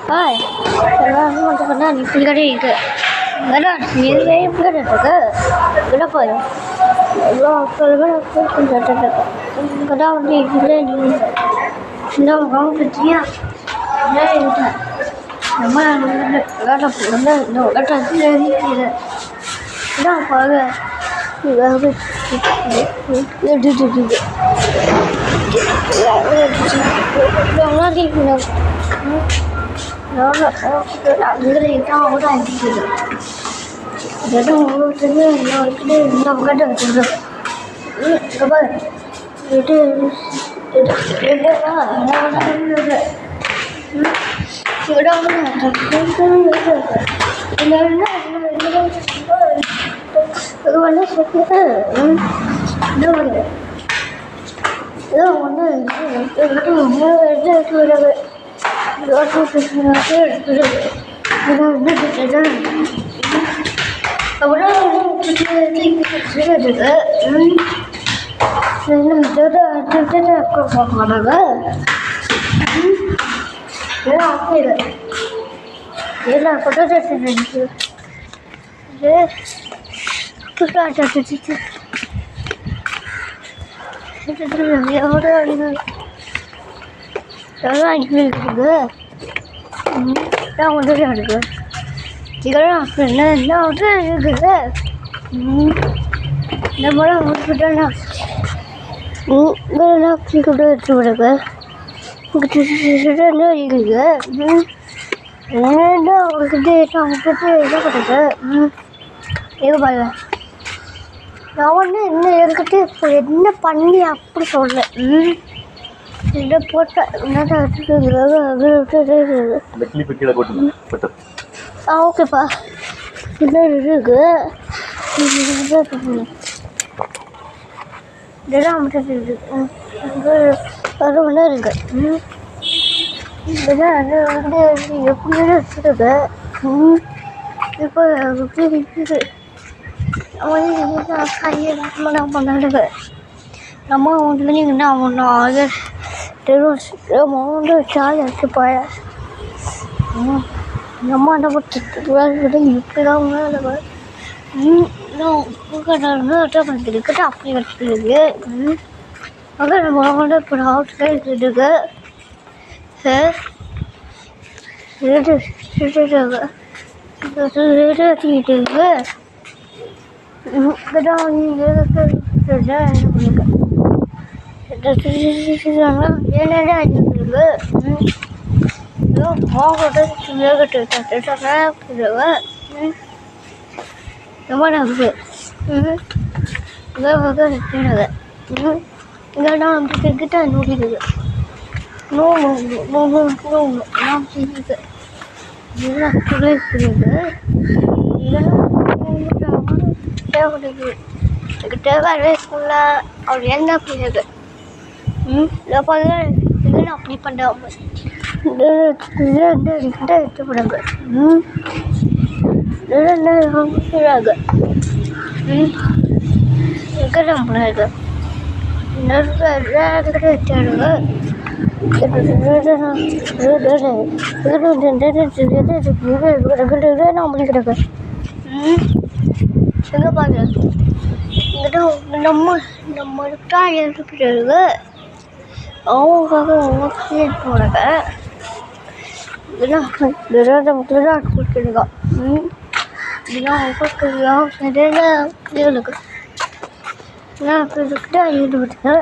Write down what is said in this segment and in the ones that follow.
Hai, teman-teman, ini kali ke. Mana? Ini kali ke. Kenapa ya? Kalau kadang ni ni, nak kamu kerja, dah itu. Nama ada pula, no, ada ni ni. Dah apa ke? Dah apa? Dah lagi nak. Đó là tôi đã đưa đi cho cái này thì được. Để đâu tôi đưa rồi cái đây làm cái đời được. Các bạn. Để đó là nó đưa được. Ở đâu nó là thật cái được. Nên nó các bạn nó sẽ đâu rồi. Đâu nó tôi là Đó là cái gì đó đâu có được được chỉ có là phải lên đâu thế được đấy nó mới là một cái đó đây là chỉ có được rồi được cái đó nó gì cái đâu cái đây trong cái đây nó có được cái cái bài nó cái என்ன பண்ணி அப்படி சொல்றேன் இந்த போட்ட அந்த clip கீழே போட்டுங்க போட்டு ஓகேப்பா இது இருக்கு இதெல்லாம் மட்டும் இருக்கு அது ஒன்று இருக்கு இதெல்லாம் வந்து எப்படி வச்சுருக்கு இப்போ கையை பண்ணாடுங்க நம்ம வந்து என்ன ஒன்று வந்து சார்ஜ் வச்சு போய நம்ம என்ன பண்ணிட்டு இப்படிதான் பண்ணிருக்கு அப்படி வச்சுருக்கு அதான் நம்ம வந்து இப்போ ஹவுஸ்ல இருக்கு அவர் என்ன பண்ணிருக்கு இதெல்லாம் அப்படி பண்ணாம எடுத்து போனாங்க போனாங்க எங்க பாரு நம்ம அவங்க போனாங்க இதெல்லாம் கொடுத்துருக்கா இதெல்லாம் சரியான இதுக்கிட்ட ஈடுபட்டு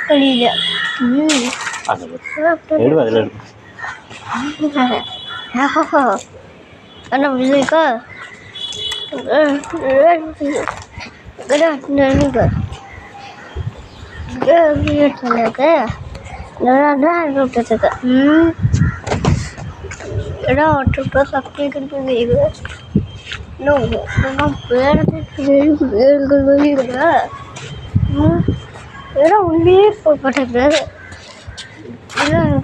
கழியில என்ன இருக்கா உள்ளே போட்டது நான்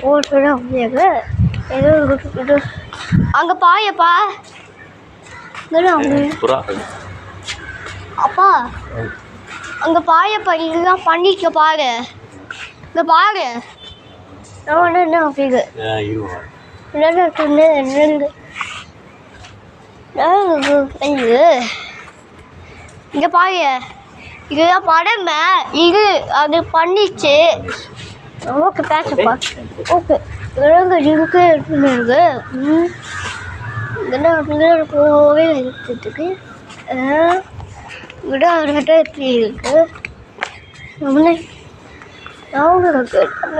போட்டு அங்க பாயப்பா அப்பா அங்கே பாயப்பா இதெல்லாம் பண்ணிக்க பாரு. இங்கே பாரு. நான் என்ன அப்படிங்க இங்கே பாரு. இதுதான் படம். இது அது பண்ணிச்சு. ஓகே பேசப்பா. ஓகே இருக்கு இருக்கு. இதெல்லாம் போகவே இருக்கிறதுக்கு விட அவர்கிட்ட இருக்கு. நம்மளே அவங்கக்கிட்ட என்ன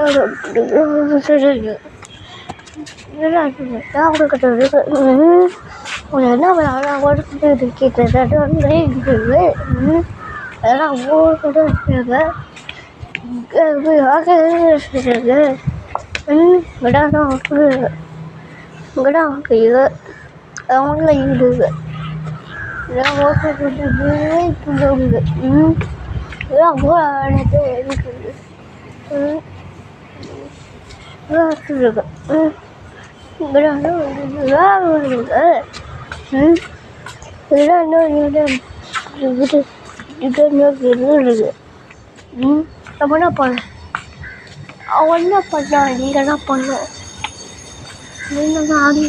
கேட்டது அதெல்லாம் ஊர்கிட்ட இருக்காங்க. விடாதான் விடாங்க இது அவங்கள இடுது இதெல்லாம் இருக்குது. நம்ம என்ன பண்ண அவன் என்ன பண்ணான் நீங்கள் என்ன பண்ணோம் ஆடி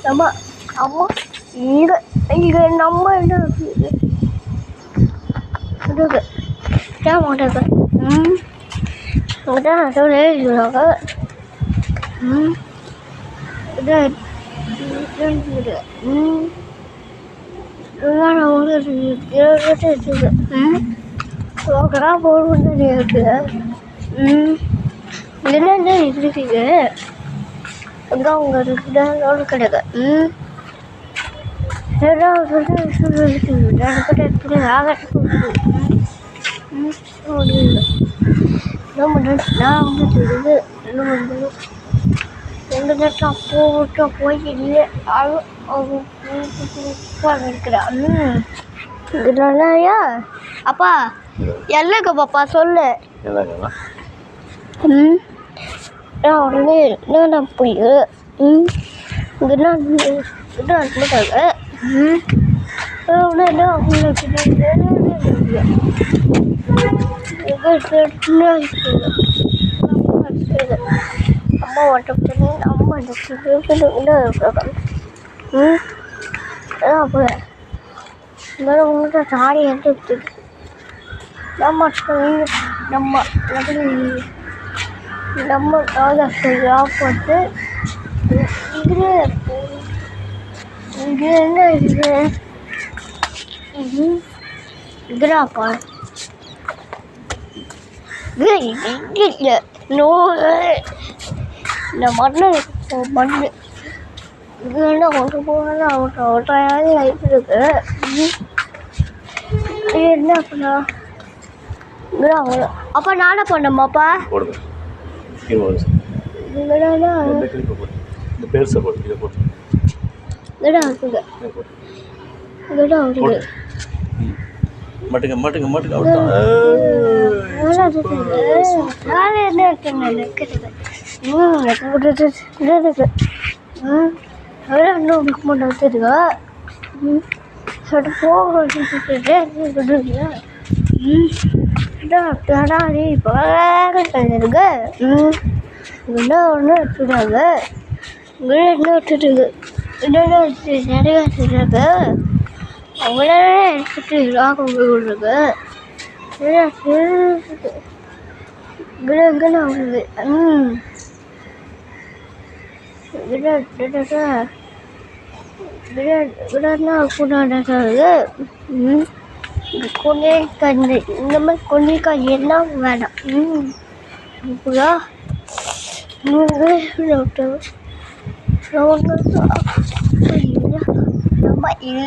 நம்ம அம்மா இங்கே இங்கே நம்ம என்ன மாட்டாங்க. அதான் சொல்லுவாங்க. என்ன இருக்கீங்க அதான் உங்க கிடையாது. நான் வந்து என்ன பண்ணுறது எங்கள் நேரம் போட்டு போய்க்கிட்டே இருக்கிறான். இதனாலயா அப்பா எல்லக்கு பாப்பா சொல்லு. நான் உடனே என்ன போய் அம்மா வந்துட்டு அம்மா அப்புறம் உங்கள்கிட்ட சாரி எடுத்து நம்ம நம்ம நம்ம போட்டு இங்கே என்ன இது இதுடாப்பா இல்லை நோ இந்த மண்ணு மண் இது என்ன கொண்டு போகலாம் ஒட்டாயாவது லைஃப் இருக்கு. என்ன பண்ணா அப்பா நானே பண்ணமாப்பா மட்டுங்க மட்டுங்க மட்டுங்க என்ன ஒன்று எடுத்துட்டாங்க என்ன எடுத்துட்டு என்னென்ன நிறைய எடுத்துட்டாங்க அவங்களே எடுத்துட்டு விடுறாங்க. எங்கே வருது கொண்டே இந்த மாதிரி கொண்டிக்காய் எல்லாம் வேணாம். நம்ம இது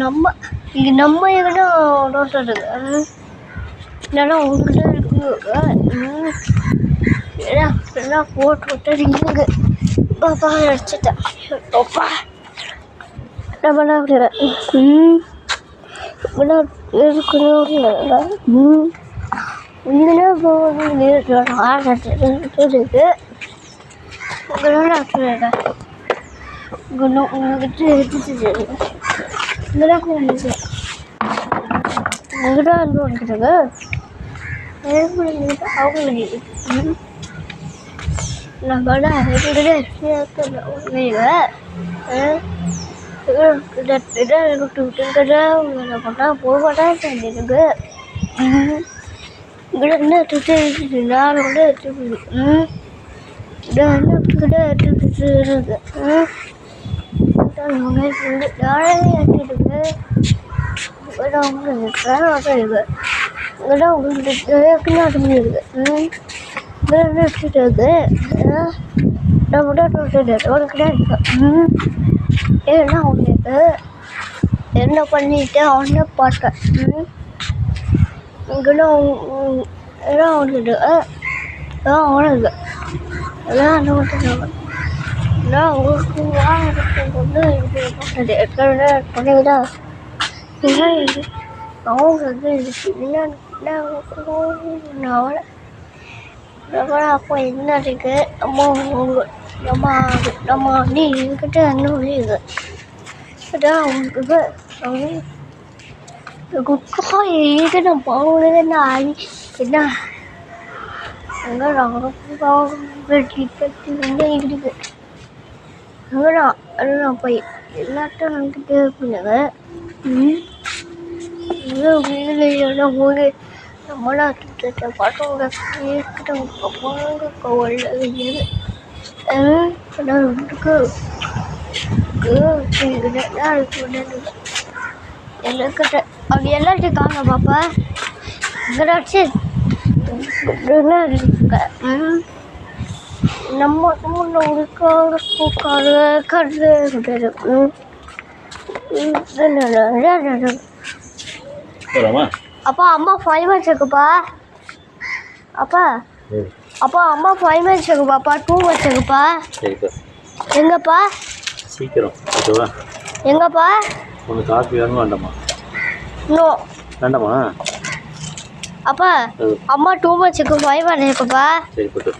நம்ம இங்கே நம்ம எங்கன்னா நோட்டுறது இல்லைன்னா உங்கள்கிட்ட இருக்குங்க எல்லாம் போட்டு விட்டுறீங்க. பாப்பா அடிச்சுட்டேன் பாப்பா நம்ம இருக்கணும். இங்கே போகுது உங்கள்கிட்ட எடுத்துட்டு இங்கதான் வந்து வந்துடுங்க அவங்க நம்மளோட போக மாட்டேன் என்ன பண்ணிட்டு அவனை பார்த்தேன் இங்கெல்லாம் வந்துட்டு அவனுக்கு எல்லாம் என்ன பண்ணுறாங்க நான் உங்களுக்கு வாங்கிட்டு பண்ணிவிடா அவங்க வந்து அவளை அப்போ என்ன இருக்கு நம்ம நீ என்கிட்ட என்ன முடியுது அதான் அவங்களுக்கு குக்கா ஏது நான் போனது என்ன அங்கே இருக்குது அதான் போய் எல்லாத்தையும் வந்துட்டு பண்ணுங்க நம்மளா பசங்க என்கிட்ட அப்படி எல்லாத்தையும் காங்க பாப்பா இங்கடாச்சு நம்ம அப்பா அம்மா 5 minutes இருக்குப்பா அப்பா அப்பா அம்மா 5 minutes இருக்குப்பாப்பா 2 minutes இருக்குப்பா எங்கப்பா சீக்கிரம் ஓகேவா எங்கப்பா உனக்கு காஃபி வேணுமா வேண்டாமா நோ வேண்டாமா அப்பா அம்மா 2 minutes இருக்கு 5 minutes இருக்குப்பா சரி போட்டு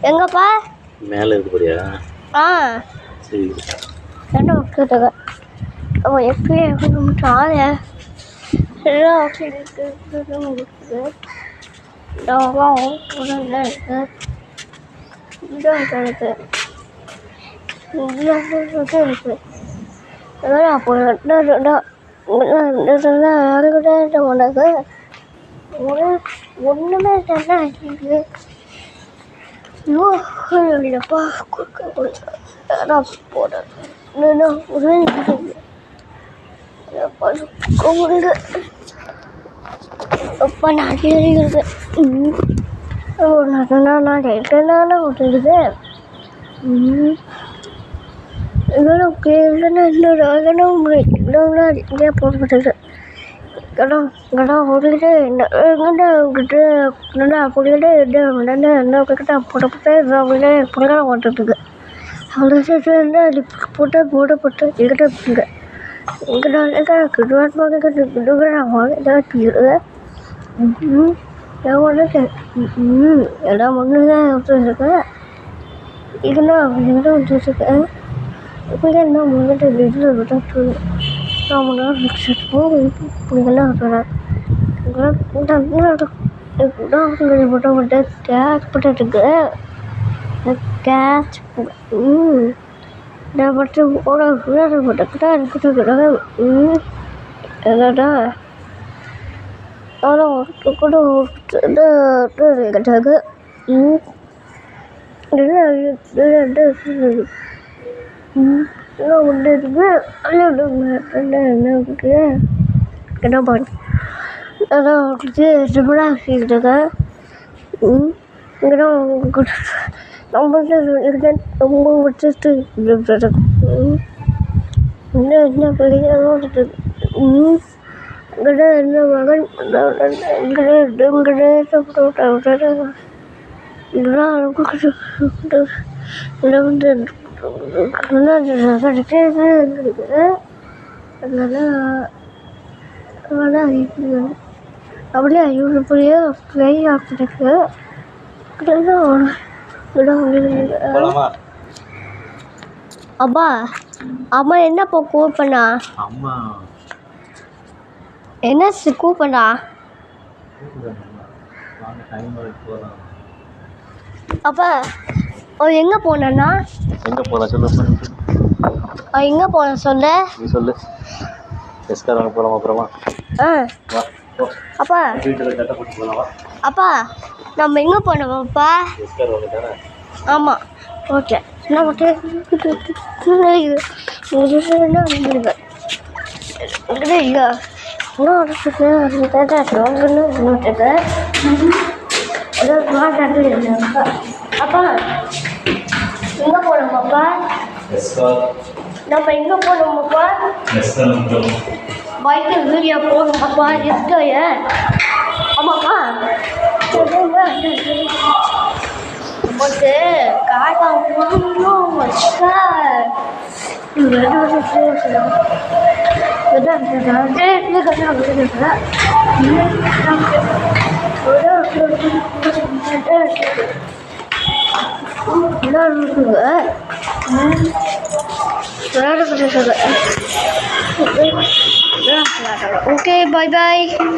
எங்கப்பா மேலே இருக்கு போறியா சரி என்ன கேட்டாங்க அவன் எப்படி ஆளு எல்லாம் இருக்கு ஒண்ணுமே இல்லப்பா அப்பா நிறைய இருக்குது விட்டுடுது இதெல்லாம் இங்கே போட்டுக்கிட்டு கடை போட்டுக்கிட்டு நல்லா போட்டுக்கிட்டு என்ன போட்டு பொங்கலை ஓட்டுறதுக்கு அவ்வளோ போட்டு எங்கிட்ட இருக்குங்க எல்லாம் ஒன்றுதான் விட்டுருக்கேன் இதெல்லாம் விட்டுருக்கேன் இப்படிதான் முன்னாடி இதில் விட்டு நான் முன்னாடி இப்படிலாம் விட்டுறேன் கேஸ் போட்டுருக்கு கேஸ் நான் மட்டும் போட்டுக்கிட்டா என்னடா அதெல்லாம் கூட கேட்டாங்க ஒன்று இருக்கு என்ன பண்ண அதான் கிட்டக்க நம்ம ரொம்ப வச்சுட்டு என்ன பிள்ளைங்க என்ன மகன் அப்படியே யூடியூப்லேயே ப்ளே ஆகிருக்கு அப்பா அம்மா என்னப்பா கோட் பண்ணா அம்மா என்ன கூப்பிடா வாங்க டைம் போகலாம். அப்பா அவன் எங்கே போனான்னா எங்கே போகலாம் சொல்லு. அவன் எங்கே போன சொல்லு. நீ சொல்லு. எஸ்கார் வாங்க போகலாமா அப்புறமா? ஆ வா போ. அப்பா வீட்டில் கட்ட போட்டு போகலாம் வா. அப்பா நம்ம எங்கே போனோம் அப்பா? எஸ்கார் வாங்க தானே. ஆமாம் ஓகே. என்ன பண்ணுறது அப்பா எங்கே போனோமாப்பா? எஸ்கார். நம்ம எங்கே போனோமாப்பா? எஸ்கார் பைக்கில் வீடியோ போகணுமாப்பா? எஸ்காய ஆமாப்பா போட்டு காட்டா போகணும் வச்சுக்கா. Okay, bye bye.